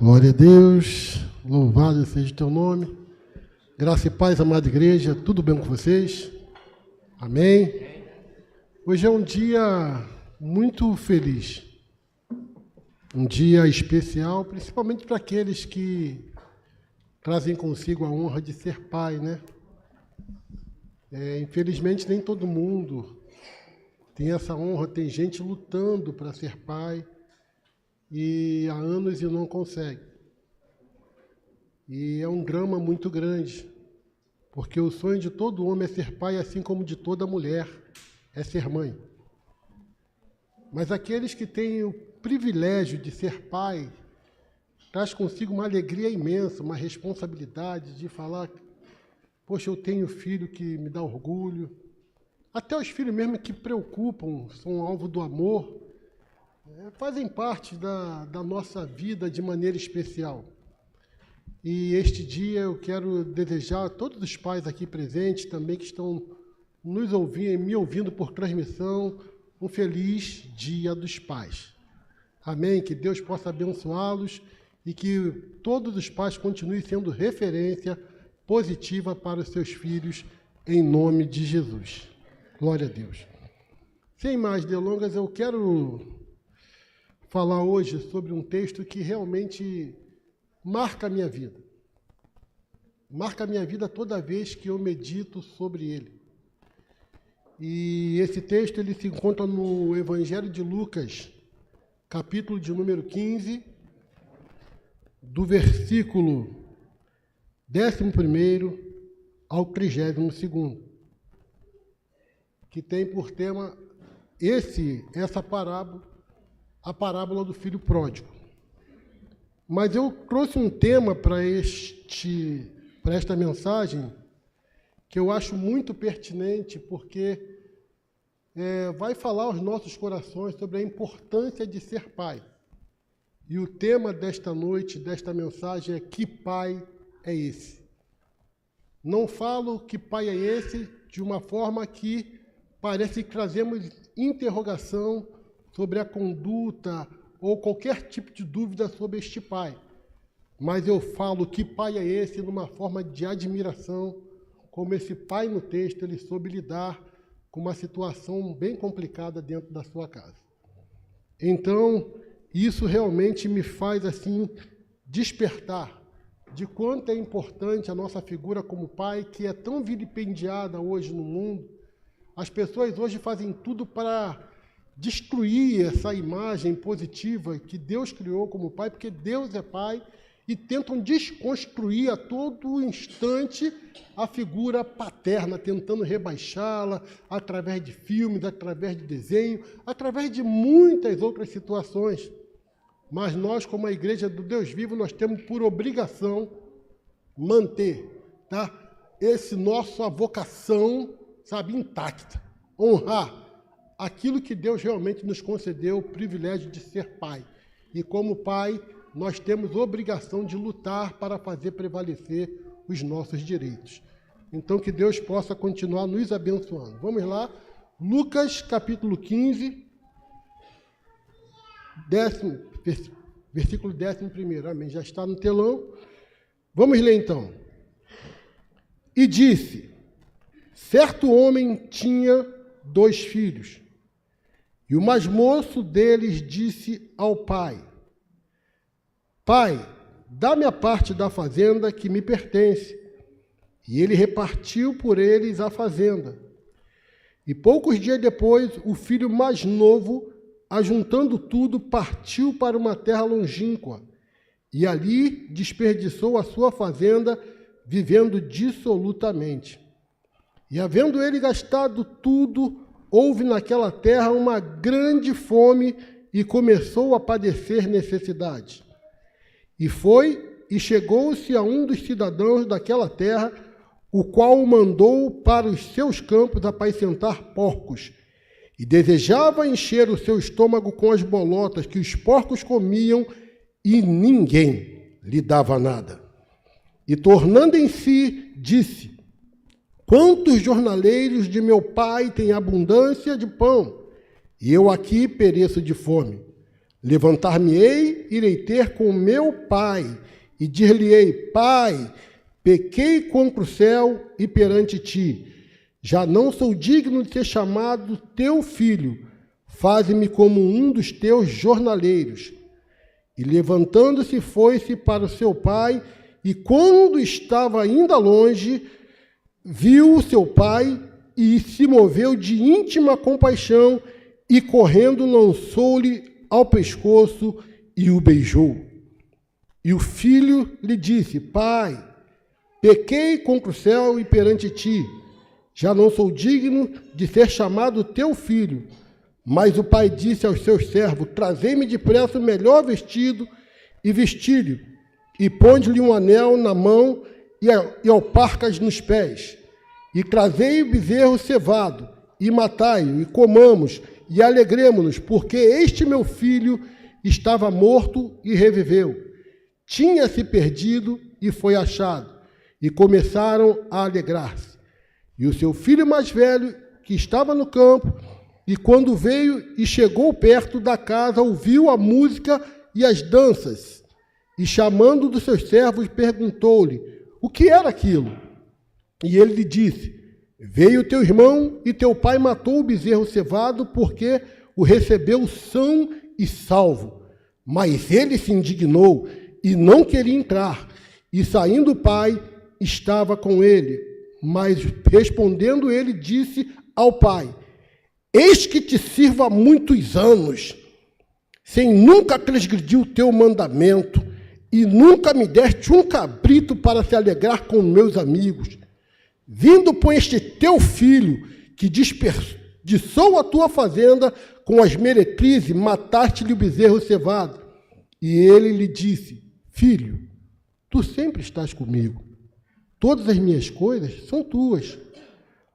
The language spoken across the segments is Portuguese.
Glória a Deus, louvado seja o teu nome. Graça e paz, amada igreja, tudo bem com vocês? Amém? Hoje é um dia muito feliz, um dia especial, principalmente para aqueles que trazem consigo a honra de ser pai, né? Infelizmente, nem todo mundo tem essa honra, tem gente lutando para ser pai, e há anos e não consegue. E é um drama muito grande, porque o sonho de todo homem é ser pai, assim como de toda mulher é ser mãe. Mas aqueles que têm o privilégio de ser pai, traz consigo uma alegria imensa, uma responsabilidade de falar, poxa, eu tenho filho que me dá orgulho. Até os filhos mesmo que preocupam, são alvo do amor, fazem parte da nossa vida de maneira especial. E este dia eu quero desejar a todos os pais aqui presentes, também que estão nos ouvindo, me ouvindo por transmissão, um feliz Dia dos Pais. Amém? Que Deus possa abençoá-los e que todos os pais continuem sendo referência positiva para os seus filhos, em nome de Jesus. Glória a Deus. Sem mais delongas, eu quero falar hoje sobre um texto que realmente marca a minha vida. Marca a minha vida toda vez que eu medito sobre ele. E esse texto ele se encontra no Evangelho de Lucas, capítulo de número 15, do versículo 11º ao 32º, que tem por tema essa parábola, a parábola do filho pródigo. Mas eu trouxe um tema para esta mensagem que eu acho muito pertinente, porque vai falar aos nossos corações sobre a importância de ser pai. E o tema desta noite, desta mensagem, é: que pai é esse? Não falo que pai é esse de uma forma que parece que trazemos interrogação sobre a conduta ou qualquer tipo de dúvida sobre este pai. Mas eu falo que pai é esse numa forma de admiração, como esse pai no texto, ele soube lidar com uma situação bem complicada dentro da sua casa. Então, isso realmente me faz, assim, despertar de quanto é importante a nossa figura como pai, que é tão vilipendiada hoje no mundo. As pessoas hoje fazem tudo para destruir essa imagem positiva que Deus criou como pai, porque Deus é pai, e tentam desconstruir a todo instante a figura paterna, tentando rebaixá-la através de filmes, através de desenho, através de muitas outras situações. Mas nós, como a Igreja do Deus Vivo, nós temos por obrigação manter, esse nossa vocação, intacta, honrar aquilo que Deus realmente nos concedeu, o privilégio de ser pai. E como pai, nós temos obrigação de lutar para fazer prevalecer os nossos direitos. Então, que Deus possa continuar nos abençoando. Vamos lá, Lucas, capítulo 15, versículo 11º. Amém. Já está no telão. Vamos ler então. E disse: certo homem tinha 2 filhos. E o mais moço deles disse ao pai: Pai, dá-me a parte da fazenda que me pertence. E ele repartiu por eles a fazenda. E poucos dias depois, o filho mais novo, ajuntando tudo, partiu para uma terra longínqua, e ali desperdiçou a sua fazenda, vivendo dissolutamente. E havendo ele gastado tudo, houve naquela terra uma grande fome e começou a padecer necessidade. E foi e chegou-se a um dos cidadãos daquela terra, o qual o mandou para os seus campos apacentar porcos, e desejava encher o seu estômago com as bolotas que os porcos comiam, e ninguém lhe dava nada. E tornando em si, disse: quantos jornaleiros de meu pai têm abundância de pão, e eu aqui pereço de fome. Levantar-me-ei irei ter com meu pai, e dir-lhe-ei: Pai, pequei contra o céu e perante ti. Já não sou digno de ser chamado teu filho. Faze-me como um dos teus jornaleiros. E levantando-se, foi-se para o seu pai, e quando estava ainda longe, viu o seu pai e se moveu de íntima compaixão, e correndo lançou-lhe ao pescoço e o beijou. E o filho lhe disse: Pai, pequei contra o céu e perante ti. Já não sou digno de ser chamado teu filho. Mas o pai disse aos seus servos: Trazei-me depressa o melhor vestido e vesti-lhe, e ponde-lhe um anel na mão e alparcas nos pés. E trazei o bezerro cevado, e matai-o, e comamos, e alegremo-nos, porque este meu filho estava morto e reviveu. Tinha-se perdido e foi achado. E começaram a alegrar-se. E o seu filho mais velho, que estava no campo, e quando veio e chegou perto da casa, ouviu a música e as danças. E chamando dos seus servos, perguntou-lhe: o que era aquilo? E ele lhe disse: Veio teu irmão e teu pai matou o bezerro cevado, porque o recebeu são e salvo. Mas ele se indignou e não queria entrar. E saindo o pai, estava com ele. Mas respondendo ele, disse ao pai: Eis que te sirvo há muitos anos, sem nunca transgredir o teu mandamento, e nunca me deste um cabrito para se alegrar com meus amigos. Vindo, pois, este teu filho, que desperdiçou a tua fazenda com as meretrizes, mataste-lhe o bezerro cevado. E ele lhe disse: Filho, tu sempre estás comigo. Todas as minhas coisas são tuas.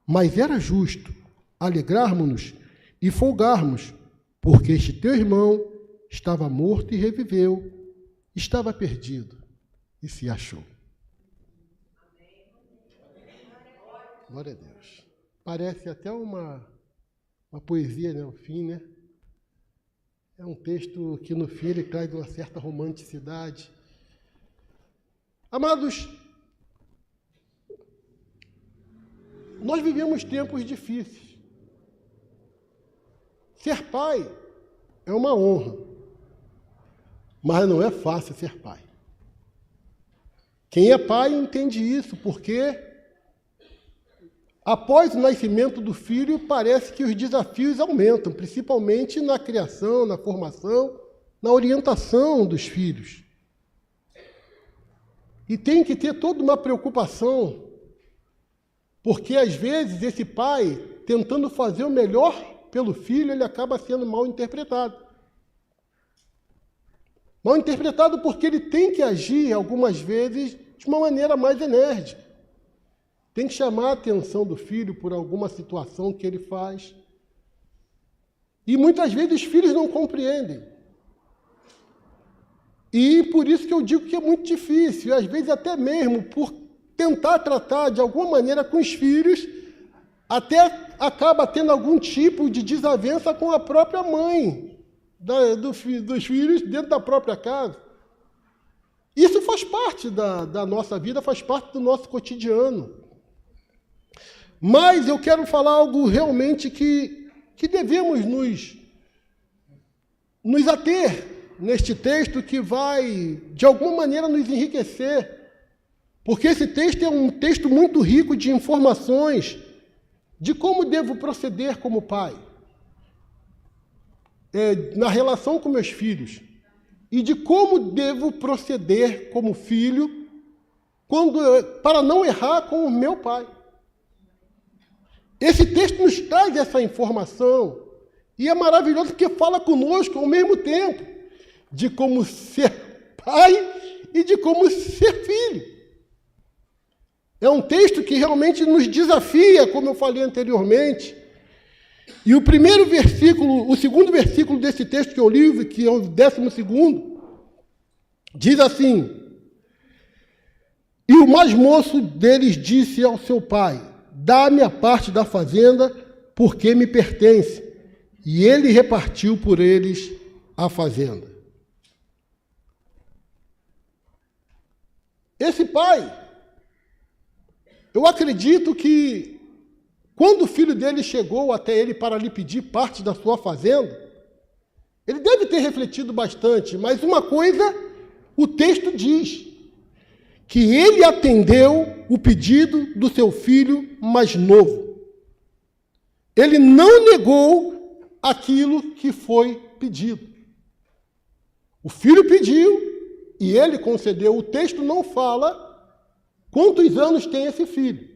Mas era justo alegrarmos-nos e folgarmos, porque este teu irmão estava morto e reviveu, estava perdido e se achou. Glória a Deus. Parece até uma poesia, né? O fim, né? É um texto que no fim ele traz uma certa romanticidade. Amados, nós vivemos tempos difíceis. Ser pai é uma honra, mas não é fácil ser pai. Quem é pai entende isso, porque após o nascimento do filho, parece que os desafios aumentam, principalmente na criação, na formação, na orientação dos filhos. E tem que ter toda uma preocupação, porque às vezes esse pai, tentando fazer o melhor pelo filho, ele acaba sendo mal interpretado. Mal interpretado porque ele tem que agir, algumas vezes, de uma maneira mais enérgica. Tem que chamar a atenção do filho por alguma situação que ele faz. E muitas vezes os filhos não compreendem. E por isso que eu digo que é muito difícil, e às vezes até mesmo por tentar tratar de alguma maneira com os filhos, até acaba tendo algum tipo de desavença com a própria mãe dos filhos dentro da própria casa. Isso faz parte da nossa vida, faz parte do nosso cotidiano. Mas eu quero falar algo realmente que devemos nos ater neste texto, que vai, de alguma maneira, nos enriquecer. Porque esse texto é um texto muito rico de informações de como devo proceder como pai, na relação com meus filhos, e de como devo proceder como filho para não errar com o meu pai. Esse texto nos traz essa informação, e é maravilhoso porque fala conosco ao mesmo tempo de como ser pai e de como ser filho. É um texto que realmente nos desafia, como eu falei anteriormente. E o segundo versículo desse texto que eu li, que é o 12º, diz assim: E o mais moço deles disse ao seu pai: Dá-me a parte da fazenda, porque me pertence. E ele repartiu por eles a fazenda. Esse pai, eu acredito que quando o filho dele chegou até ele para lhe pedir parte da sua fazenda, ele deve ter refletido bastante, mas uma coisa o texto diz, que ele atendeu o pedido do seu filho mais novo. Ele não negou aquilo que foi pedido. O filho pediu e ele concedeu. O texto não fala quantos anos tem esse filho.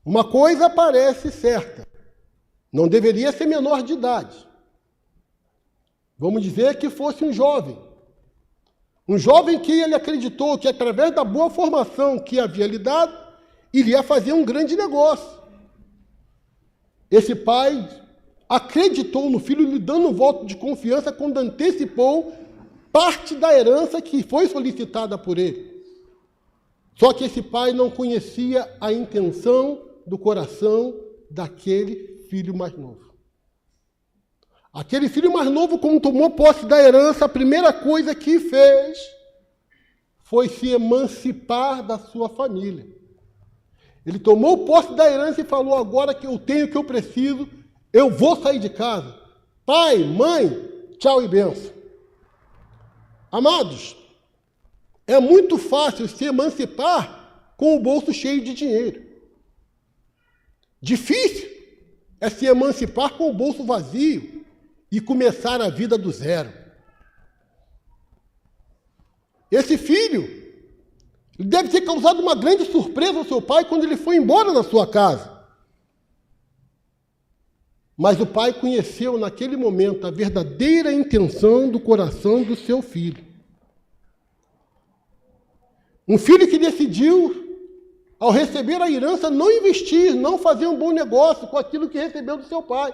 Uma coisa parece certa, não deveria ser menor de idade. Vamos dizer que fosse um jovem. Um jovem que ele acreditou que, através da boa formação que havia lhe dado, iria fazer um grande negócio. Esse pai acreditou no filho, lhe dando um voto de confiança quando antecipou parte da herança que foi solicitada por ele. Só que esse pai não conhecia a intenção do coração daquele filho mais novo. Aquele filho mais novo, quando tomou posse da herança, a primeira coisa que fez foi se emancipar da sua família. Ele tomou posse da herança e falou: agora que eu tenho o que eu preciso, eu vou sair de casa. Pai, mãe, tchau e benção. Amados, é muito fácil se emancipar com o bolso cheio de dinheiro. Difícil é se emancipar com o bolso vazio e começar a vida do zero. Esse filho deve ter causado uma grande surpresa ao seu pai quando ele foi embora da sua casa. Mas o pai conheceu naquele momento a verdadeira intenção do coração do seu filho. Um filho que decidiu, ao receber a herança, não investir, não fazer um bom negócio com aquilo que recebeu do seu pai.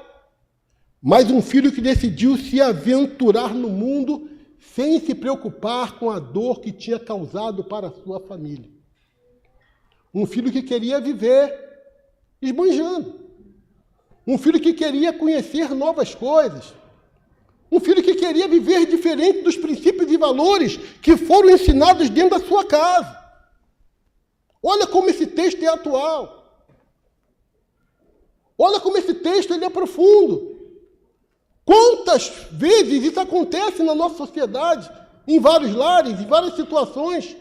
Mas um filho que decidiu se aventurar no mundo sem se preocupar com a dor que tinha causado para a sua família. Um filho que queria viver esbanjando. Um filho que queria conhecer novas coisas. Um filho que queria viver diferente dos princípios e valores que foram ensinados dentro da sua casa. Olha como esse texto é atual. Olha como esse texto ele é profundo. Quantas vezes isso acontece na nossa sociedade, em vários lares, em várias situações.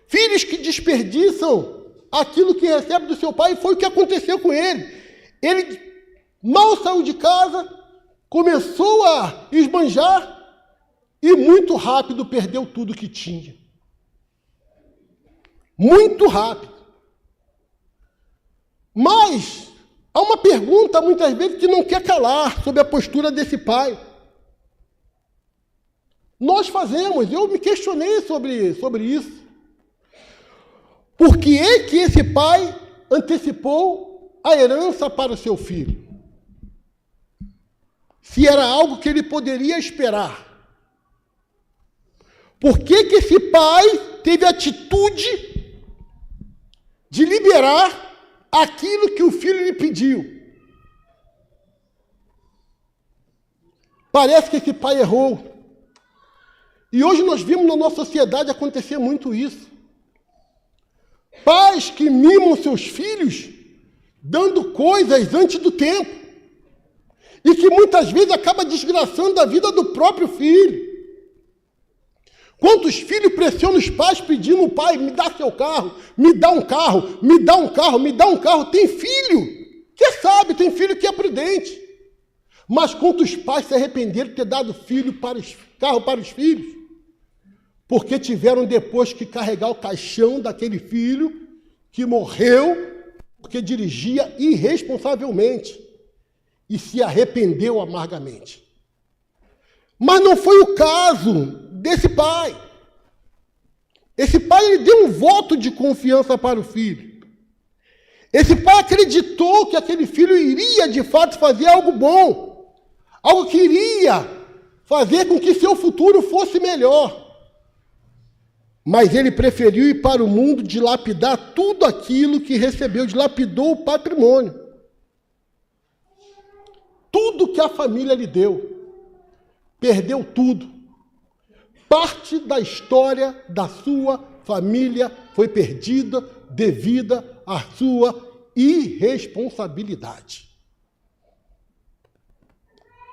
Filhos que desperdiçam aquilo que recebe do seu pai, e foi o que aconteceu com ele. Ele mal saiu de casa, começou a esbanjar e muito rápido perdeu tudo que tinha. Muito rápido. Mas há uma pergunta, muitas vezes, que não quer calar sobre a postura desse pai. Nós fazemos, eu me questionei sobre isso. Por que é que esse pai antecipou a herança para o seu filho? Se era algo que ele poderia esperar. Por que que esse pai teve a atitude de liberar aquilo que o filho lhe pediu? Parece que esse pai errou. E hoje nós vimos na nossa sociedade acontecer muito isso. Pais que mimam seus filhos, dando coisas antes do tempo. E que muitas vezes acaba desgraçando a vida do próprio filho. Quantos filhos pressionam os pais pedindo: pai, me dá seu carro, me dá um carro, me dá um carro, me dá um carro. Tem filho que sabe, tem filho que é prudente. Mas quantos pais se arrependeram de ter dado carro para os filhos? Porque tiveram depois que carregar o caixão daquele filho que morreu porque dirigia irresponsavelmente e se arrependeu amargamente. Mas não foi o caso desse pai. Esse pai ele deu um voto de confiança para o filho. Esse pai acreditou que aquele filho iria, de fato, fazer algo bom. Algo que iria fazer com que seu futuro fosse melhor. Mas ele preferiu ir para o mundo dilapidar tudo aquilo que recebeu, dilapidou o patrimônio. Tudo que a família lhe deu, perdeu tudo. Parte da história da sua família foi perdida devido à sua irresponsabilidade.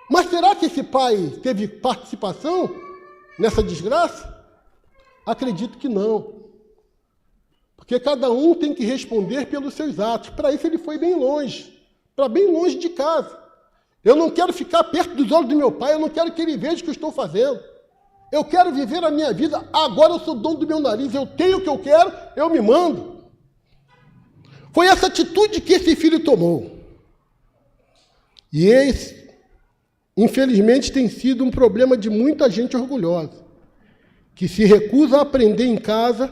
Mas será que esse pai teve participação nessa desgraça? Acredito que não. Porque cada um tem que responder pelos seus atos. Para isso ele foi bem longe, para bem longe de casa. Eu não quero ficar perto dos olhos do meu pai, eu não quero que ele veja o que eu estou fazendo. Eu quero viver a minha vida, agora eu sou dono do meu nariz, eu tenho o que eu quero, eu me mando. Foi essa atitude que esse filho tomou. E esse, infelizmente, tem sido um problema de muita gente orgulhosa, que se recusa a aprender em casa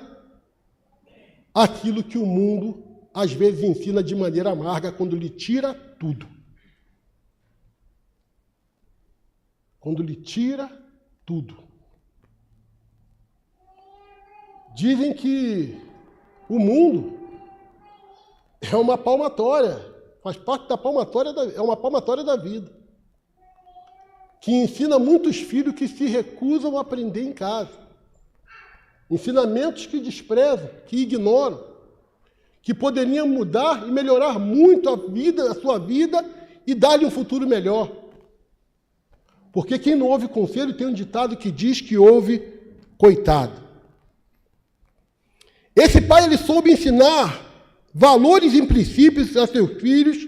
aquilo que o mundo, às vezes, ensina de maneira amarga, quando lhe tira tudo. Quando lhe tira tudo. Dizem que o mundo é uma palmatória, faz parte da palmatória, é uma palmatória da vida, que ensina muitos filhos que se recusam a aprender em casa. Ensinamentos que desprezam, que ignoram, que poderiam mudar e melhorar muito a sua vida e dar-lhe um futuro melhor. Porque quem não ouve conselho tem um ditado que diz que ouve coitado. Esse pai, ele soube ensinar valores e princípios a seus filhos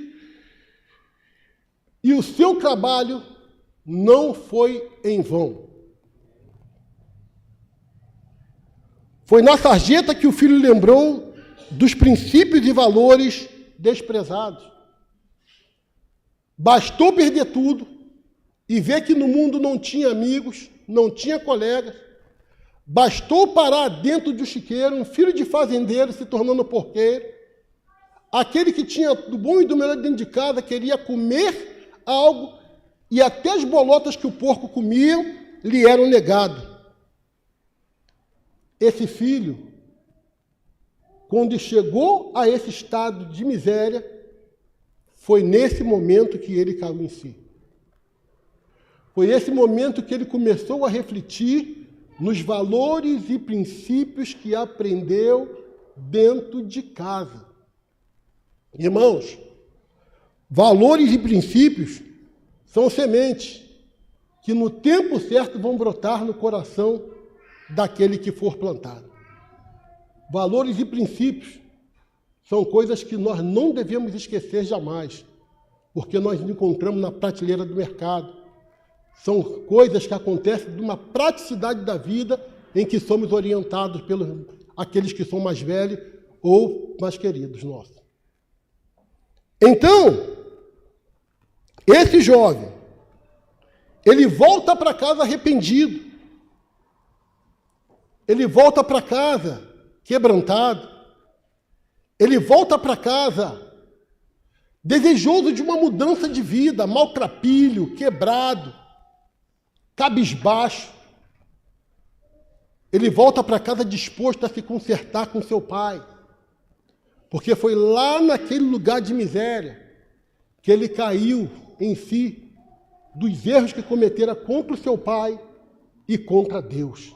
e o seu trabalho não foi em vão. Foi na sarjeta que o filho lembrou dos princípios e valores desprezados. Bastou perder tudo e ver que no mundo não tinha amigos, não tinha colegas. Bastou parar dentro de um chiqueiro, um filho de fazendeiro se tornando porqueiro. Aquele que tinha do bom e do melhor dentro de casa queria comer algo e até as bolotas que o porco comia lhe eram negadas. Esse filho, quando chegou a esse estado de miséria, foi nesse momento que ele caiu em si. Foi esse momento que ele começou a refletir nos valores e princípios que aprendeu dentro de casa. Irmãos, valores e princípios são sementes que no tempo certo vão brotar no coração daquele que for plantado. Valores e princípios são coisas que nós não devemos esquecer jamais, porque nós encontramos na prateleira do mercado. São coisas que acontecem de uma praticidade da vida em que somos orientados pelos aqueles que são mais velhos ou mais queridos nossos. Então, esse jovem, ele volta para casa arrependido. Ele volta para casa quebrantado. Ele volta para casa desejoso de uma mudança de vida, maltrapilho, quebrado, cabisbaixo. Ele volta para casa disposto a se consertar com seu pai, porque foi lá naquele lugar de miséria que ele caiu em si dos erros que cometera contra o seu pai e contra Deus.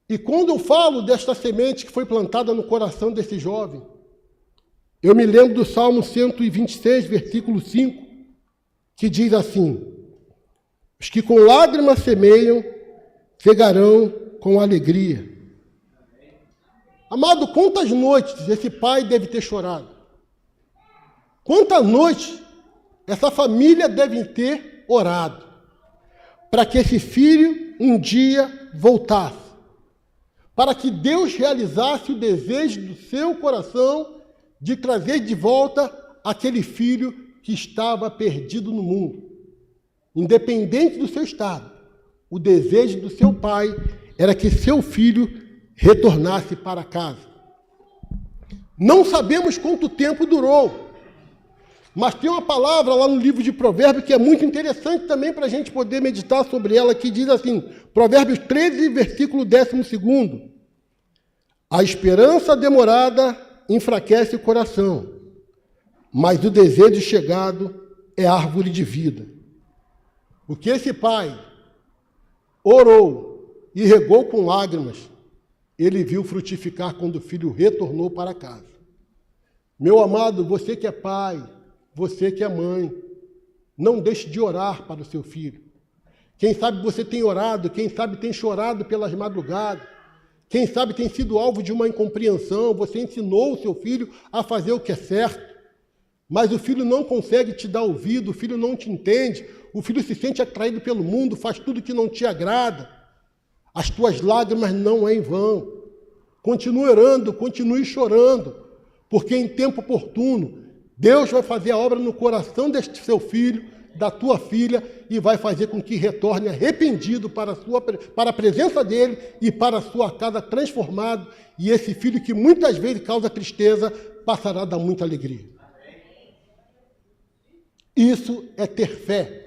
E quando eu falo desta semente que foi plantada no coração desse jovem, eu me lembro do Salmo 126, versículo 5, que diz assim: os que com lágrimas semeiam, cegarão com alegria. Amado, quantas noites esse pai deve ter chorado? Quantas noites essa família deve ter orado para que esse filho um dia voltasse, para que Deus realizasse o desejo do seu coração de trazer de volta aquele filho que estava perdido no mundo. Independente do seu estado, o desejo do seu pai era que seu filho retornasse para casa. Não sabemos quanto tempo durou, mas tem uma palavra lá no livro de Provérbios que é muito interessante também para a gente poder meditar sobre ela, que diz assim, Provérbios 13, versículo 12: a esperança demorada enfraquece o coração, mas o desejo chegado é árvore de vida. O que esse pai orou e regou com lágrimas, ele viu frutificar quando o filho retornou para casa. Meu amado, você que é pai, você que é mãe, não deixe de orar para o seu filho. Quem sabe você tem orado, quem sabe tem chorado pelas madrugadas, quem sabe tem sido alvo de uma incompreensão, você ensinou o seu filho a fazer o que é certo, mas o filho não consegue te dar ouvido, o filho não te entende, o filho se sente atraído pelo mundo, faz tudo que não te agrada. As tuas lágrimas não é em vão. Continue orando, continue chorando, porque em tempo oportuno, Deus vai fazer a obra no coração deste seu filho, da tua filha, e vai fazer com que retorne arrependido para a presença dele e para a sua casa transformado, e esse filho que muitas vezes causa tristeza, passará a dar muita alegria. Isso é ter fé.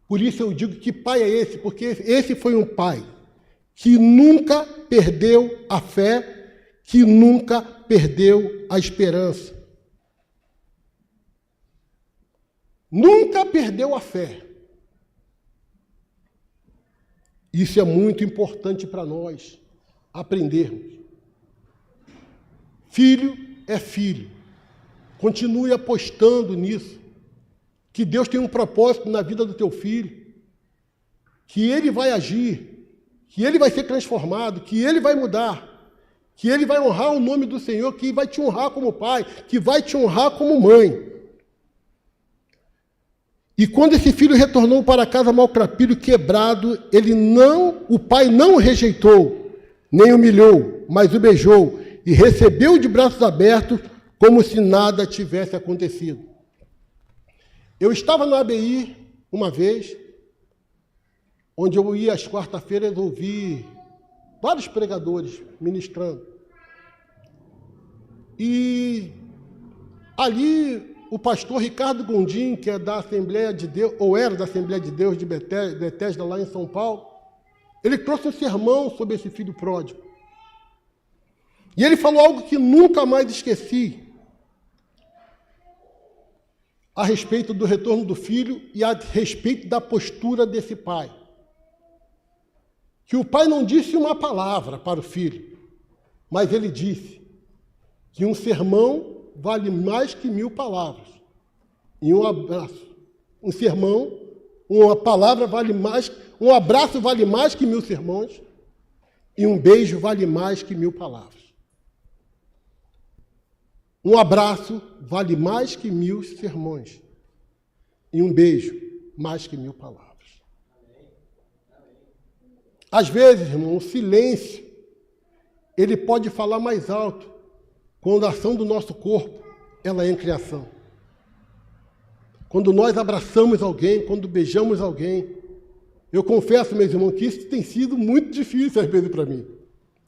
Por isso eu digo que pai é esse, porque esse foi um pai que nunca perdeu a fé, que nunca perdeu a esperança. Nunca perdeu a fé. Isso é muito importante para nós aprendermos. Filho é filho. Continue apostando nisso. Que Deus tem um propósito na vida do teu filho. Que ele vai agir. Que ele vai ser transformado. Que ele vai mudar. Que ele vai honrar o nome do Senhor. Que vai te honrar como pai. Que vai te honrar como mãe. E quando esse filho retornou para casa maltrapilho, quebrado, o pai não o rejeitou, nem humilhou, mas o beijou e recebeu de braços abertos, como se nada tivesse acontecido. Eu estava na ABI uma vez, onde eu ia às quarta-feiras ouvir vários pregadores ministrando. E ali o pastor Ricardo Gondim, que é da Assembleia de Deus, ou era da Assembleia de Deus de Betesda, lá em São Paulo, ele trouxe um sermão sobre esse filho pródigo. E ele falou algo que nunca mais esqueci, a respeito do retorno do filho e a respeito da postura desse pai. Que o pai não disse uma palavra para o filho, mas ele disse que um sermão vale mais que 1000 palavras. E um abraço. Um sermão, uma palavra vale mais, um abraço vale mais que 1000 sermões, e um beijo vale mais que 1000 palavras. Um abraço vale mais que 1000 sermões, e um beijo mais que 1000 palavras. Às vezes, irmão, o silêncio, ele pode falar mais alto, quando a ação do nosso corpo, ela é em criação. Quando nós abraçamos alguém, quando beijamos alguém. Eu confesso, meus irmãos, que isso tem sido muito difícil, às vezes, para mim,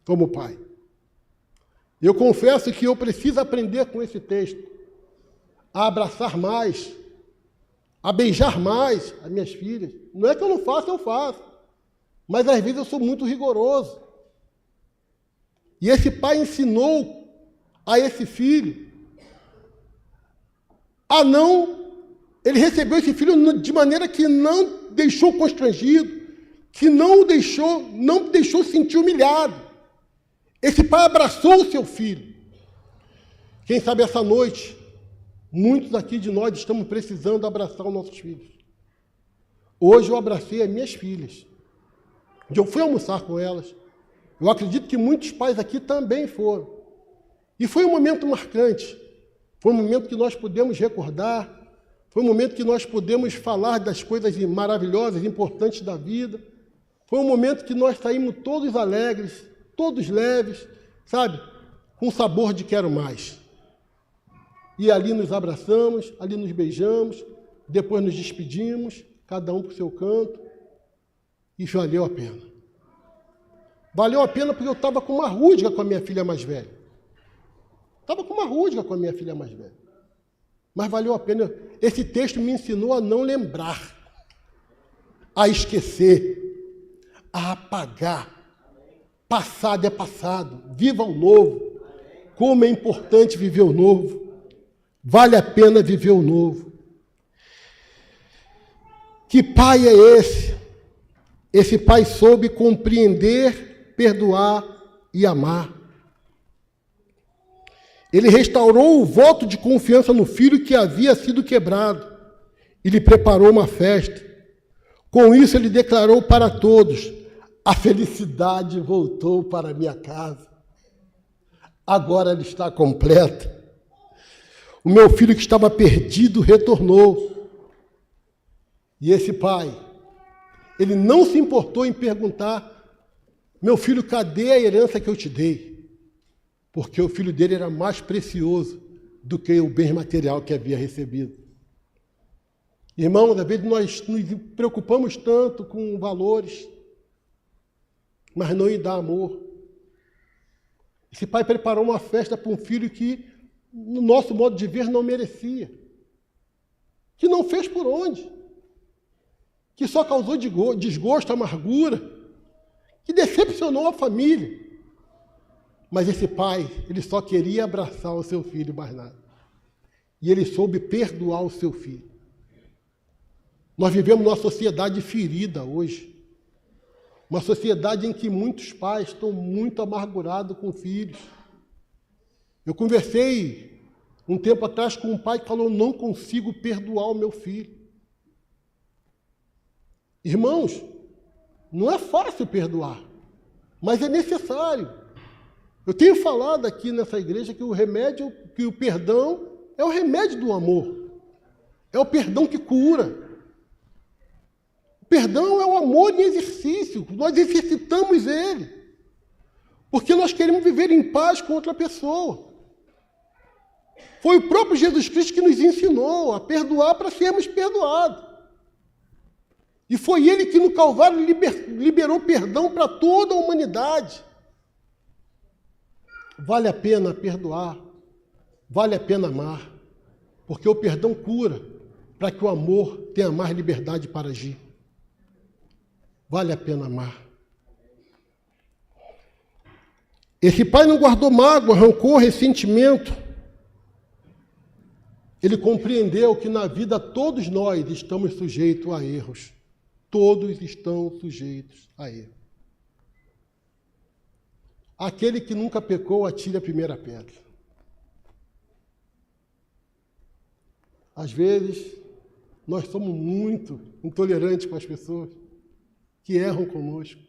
como pai. Eu confesso que eu preciso aprender com esse texto, a abraçar mais, a beijar mais as minhas filhas. Não é que eu não faço, eu faço. Mas, às vezes, eu sou muito rigoroso. E esse pai ensinou a esse filho, ele recebeu esse filho de maneira que não deixou constrangido, que não deixou sentir humilhado. Esse pai abraçou o seu filho. Quem sabe essa noite, muitos aqui de nós estamos precisando abraçar os nossos filhos. Hoje eu abracei as minhas filhas. Eu fui almoçar com elas. Eu acredito que muitos pais aqui também foram. E foi um momento marcante, foi um momento que nós podemos recordar, foi um momento que nós podemos falar das coisas maravilhosas, importantes da vida, foi um momento que nós saímos todos alegres, todos leves, sabe, com sabor de quero mais. E ali nos abraçamos, ali nos beijamos, depois nos despedimos, cada um para o seu canto, e valeu a pena. Valeu a pena porque eu estava com uma rusga com a minha filha mais velha. Estava com uma rusga com a minha filha mais velha. Mas valeu a pena. Esse texto me ensinou a não lembrar, a esquecer, a apagar. Passado é passado. Viva o novo. Como é importante viver o novo. Vale a pena viver o novo. Que pai é esse esse pai soube compreender, perdoar e amar. Ele restaurou o voto de confiança no filho que havia sido quebrado e lhe preparou uma festa. Com isso, ele declarou para todos: a felicidade voltou para a minha casa. Agora ela está completa. O meu filho que estava perdido retornou. E esse pai, ele não se importou em perguntar: meu filho, cadê a herança que eu te dei? Porque o filho dele era mais precioso do que o bem material que havia recebido. Irmãos, às vezes nós nos preocupamos tanto com valores, mas não em dar amor. Esse pai preparou uma festa para um filho que, no nosso modo de ver, não merecia. Que não fez por onde. Que só causou desgosto, amargura. Que decepcionou a família. Mas esse pai, ele só queria abraçar o seu filho, mais nada. E ele soube perdoar o seu filho. Nós vivemos numa sociedade ferida hoje. Uma sociedade em que muitos pais estão muito amargurados com filhos. Eu conversei um tempo atrás com um pai que falou: não consigo perdoar o meu filho. Irmãos, não é fácil perdoar, mas é necessário. Eu tenho falado aqui nessa igreja que o perdão é o remédio do amor. É o perdão que cura. O perdão é o amor em exercício. Nós exercitamos ele. Porque nós queremos viver em paz com outra pessoa. Foi o próprio Jesus Cristo que nos ensinou a perdoar para sermos perdoados. E foi ele que no Calvário liberou perdão para toda a humanidade. Vale a pena perdoar, vale a pena amar, porque o perdão cura, para que o amor tenha mais liberdade para agir. Vale a pena amar. Esse pai não guardou mágoa, rancor, ressentimento. Ele compreendeu que na vida todos nós estamos sujeitos a erros. Todos estão sujeitos a erros. Aquele que nunca pecou, atire a primeira pedra. Às vezes, nós somos muito intolerantes com as pessoas que erram conosco.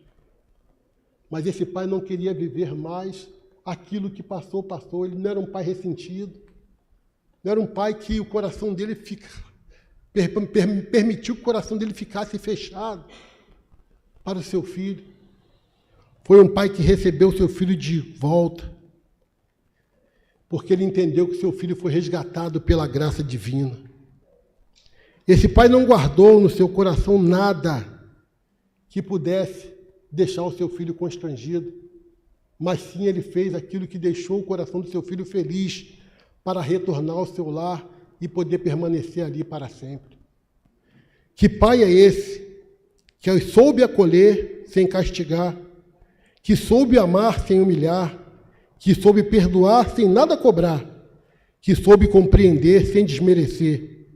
Mas esse pai não queria viver mais aquilo que passou. Ele não era um pai ressentido. Não era um pai que o coração dele permitiu que o coração dele ficasse fechado para o seu filho. Foi um pai que recebeu o seu filho de volta, porque ele entendeu que seu filho foi resgatado pela graça divina. Esse pai não guardou no seu coração nada que pudesse deixar o seu filho constrangido, mas sim ele fez aquilo que deixou o coração do seu filho feliz para retornar ao seu lar e poder permanecer ali para sempre. Que pai é esse que soube acolher sem castigar, que soube amar sem humilhar, que soube perdoar sem nada cobrar, que soube compreender sem desmerecer.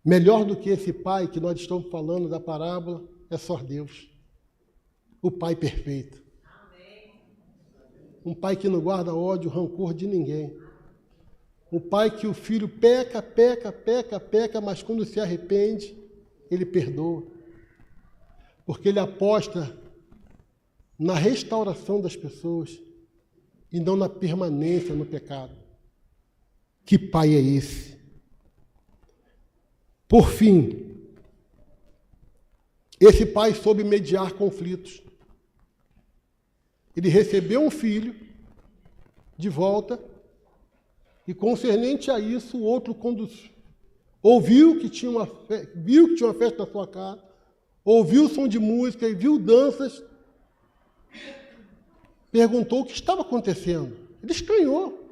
Melhor do que esse pai que nós estamos falando da parábola é só Deus, o pai perfeito. Um pai que não guarda ódio, rancor de ninguém. Um pai que o filho peca, mas quando se arrepende, ele perdoa. Porque ele aposta na restauração das pessoas e não na permanência no pecado. Que pai é esse? Por fim, esse pai soube mediar conflitos. Ele recebeu um filho de volta e, concernente a isso, o outro, quando ouviu que tinha viu que tinha uma festa na sua casa, ouviu o som de música e viu danças, perguntou o que estava acontecendo. Ele estranhou.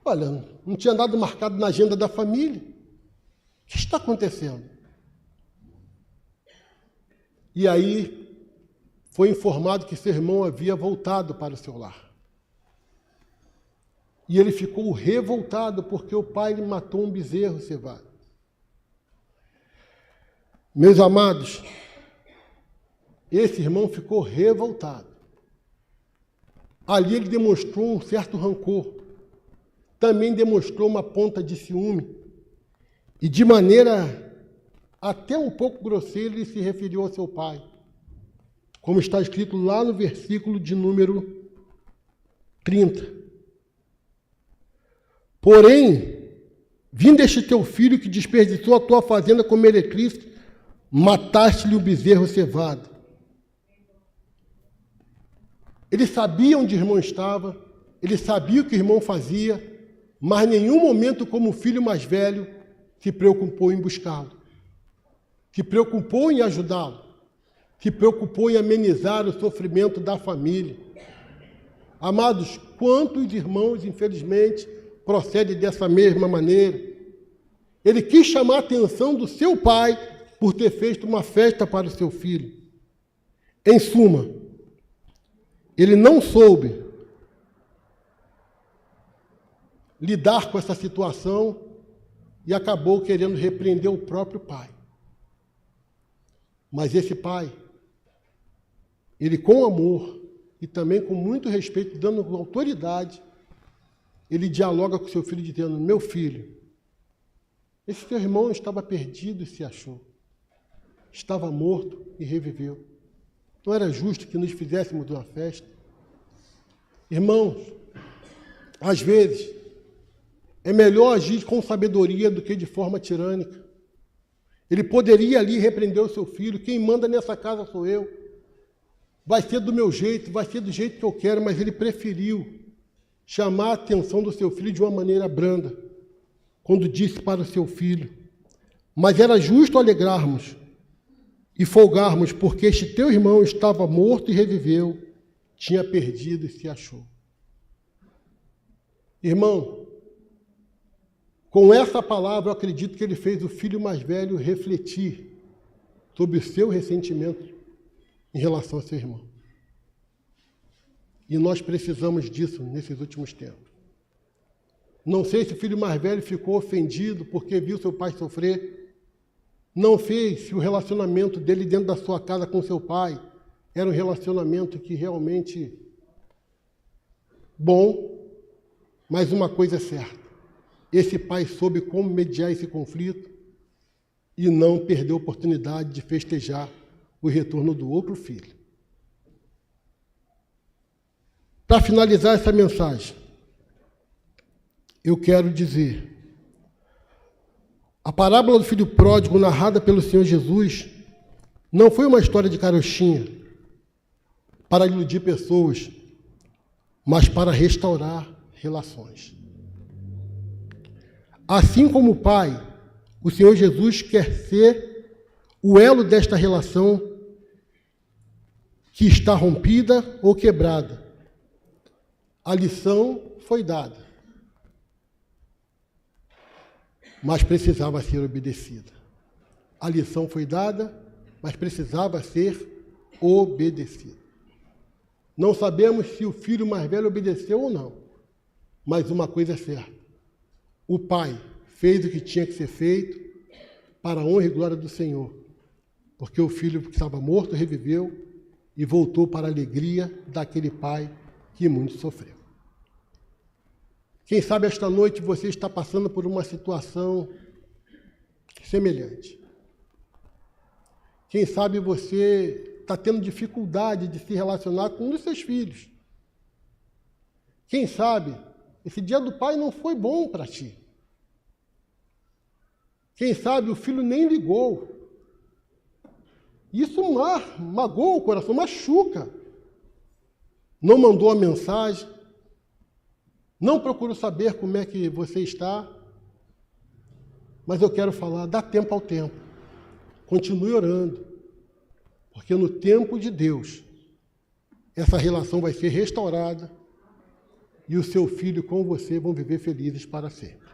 Olha, não tinha nada marcado na agenda da família. O que está acontecendo? E aí foi informado que seu irmão havia voltado para o seu lar. E ele ficou revoltado porque o pai lhe matou um bezerro cevado. Meus amados, esse irmão ficou revoltado. Ali ele demonstrou um certo rancor, também demonstrou uma ponta de ciúme, e de maneira até um pouco grosseira ele se referiu ao seu pai, como está escrito lá no versículo de número 30. Porém, vindo este teu filho que desperdiçou a tua fazenda com meretriz, mataste-lhe o bezerro cevado. Ele sabia onde o irmão estava, ele sabia o que o irmão fazia, mas em nenhum momento, como filho mais velho, se preocupou em buscá-lo, se preocupou em ajudá-lo, se preocupou em amenizar o sofrimento da família. Amados, quantos irmãos, infelizmente, procedem dessa mesma maneira? Ele quis chamar a atenção do seu pai por ter feito uma festa para o seu filho. Em suma, ele não soube lidar com essa situação e acabou querendo repreender o próprio pai. Mas esse pai, ele com amor e também com muito respeito, dando autoridade, ele dialoga com seu filho dizendo: meu filho, esse teu irmão estava perdido e se achou. Estava morto e reviveu. Não era justo que nos fizéssemos uma festa? Irmãos, às vezes, é melhor agir com sabedoria do que de forma tirânica. Ele poderia ali repreender o seu filho: quem manda nessa casa sou eu. Vai ser do meu jeito, vai ser do jeito que eu quero, mas ele preferiu chamar a atenção do seu filho de uma maneira branda, quando disse para o seu filho: mas era justo alegrarmos e folgarmos, porque este teu irmão estava morto e reviveu, tinha perdido e se achou. Irmão, com essa palavra eu acredito que ele fez o filho mais velho refletir sobre o seu ressentimento em relação a seu irmão. E nós precisamos disso nesses últimos tempos. Não sei se o filho mais velho ficou ofendido porque viu seu pai sofrer. Não sei se o relacionamento dele dentro da sua casa com seu pai era um relacionamento que realmente bom, mas uma coisa é certa: esse pai soube como mediar esse conflito e não perdeu a oportunidade de festejar o retorno do outro filho. Para finalizar essa mensagem, eu quero dizer: a parábola do filho pródigo narrada pelo Senhor Jesus não foi uma história de carochinha para iludir pessoas, mas para restaurar relações. Assim como o Pai, o Senhor Jesus quer ser o elo desta relação que está rompida ou quebrada. A lição foi dada, mas precisava ser obedecida. A lição foi dada, mas precisava ser obedecida. Não sabemos se o filho mais velho obedeceu ou não, mas uma coisa é certa: o pai fez o que tinha que ser feito para a honra e glória do Senhor, porque o filho que estava morto reviveu e voltou para a alegria daquele pai que muito sofreu. Quem sabe esta noite você está passando por uma situação semelhante. Quem sabe você está tendo dificuldade de se relacionar com um dos seus filhos. Quem sabe esse dia do pai não foi bom para ti. Quem sabe o filho nem ligou. Isso magoa o coração, machuca. Não mandou a mensagem, não procurou saber como é que você está. Mas eu quero falar: dá tempo ao tempo. Continue orando, porque no tempo de Deus, essa relação vai ser restaurada e o seu filho com você vão viver felizes para sempre.